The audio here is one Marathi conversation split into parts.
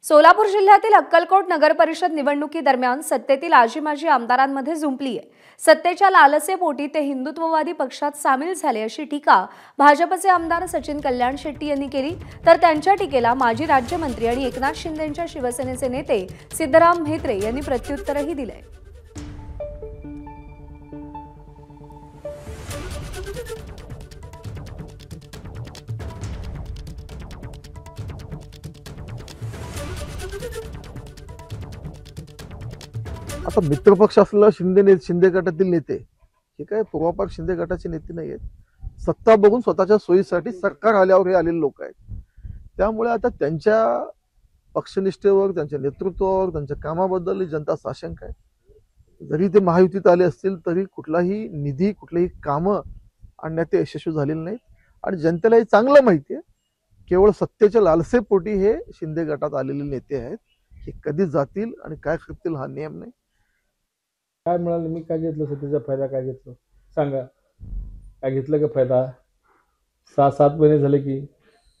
सोलापूर जिल्ह्यातील अक्कलकोट नगर परिषद निवडणुकीदरम्यान सत्तेतील आजी-माजी आमदारांमध्ये जुंपली आहे। सत्तेच्या लालसेपोटी ते हिंदुत्ववादी पक्षात सामील झाले अशी टीका भाजपचे आमदार सचिन कल्याण शेट्टी यांनी केली। तर त्यांच्या टीकेला माजी राज्यमंत्री आणि एकनाथ शिंदेंच्या शिवसेनेचे नेते सिद्धराम म्हेत्रे यांनी प्रत्युत्तरही दिले। आता मित्रपक्ष असलेला शिंदे गटातील नेते हे काय पूर्वापार शिंदे गटाचे नेते नाही आहेत। सत्ता बघून स्वतःच्या सोयीसाठी सरकार आल्यावर हे आलेले लोक आहेत। त्यामुळे आता त्यांच्या पक्षनिष्ठेवर, त्यांच्या नेतृत्वावर, त्यांच्या कामाबद्दल जनता साशंक आहे। जरी ते महायुतीत आले असतील तरी कुठलाही निधी, कुठलेही कामं आणण्यात ते यशस्वी झालेले नाहीत आणि जनतेला हे चांगलं माहिती आहे। केवळ सत्तेच्या लालसेपोटी हे शिंदे गटात आलेले नेते आहेत। हे कधी जातील आणि काय करतील हा नियम नाही। काय म्हणाले, मी काय घेतलं सत्तेचा फायदा, काय घेतलं सांगा, काय घेतलं का फायदा? 6-7 महिने झाले की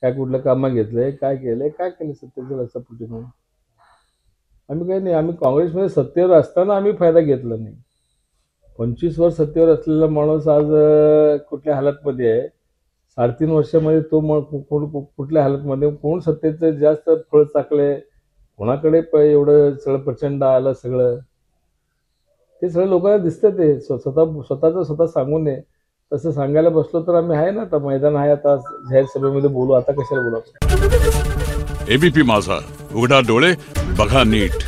काय कुठलं कामं घेतलंय, काय केलंय, काय केलं सत्तेच्या लालसेपोटी म्हणून? आम्ही काही नाही, आम्ही काँग्रेसमध्ये सत्तेवर असताना आम्ही फायदा घेतला नाही। 25 वर्ष सत्तेवर असलेला माणूस आज कुठल्या हालतमध्ये आहे, 3.5 वर्षामध्ये तो कुठल्या हालतमध्ये, कोण सत्तेचं जास्त फळ चाकले, कोणाकडे एवढं सगळं प्रचंड आलं, सगळं ते सगळं लोकांना दिसतं। ते स्वतःच सांगू नये तसं सांगायला बसलो तर आम्ही आहे ना, आता मैदान आहे, आता जाहीर सभेमध्ये बोलू, आता कशाला बोलावं? एबीपी माझा, उघडा डोळे बघा नीट।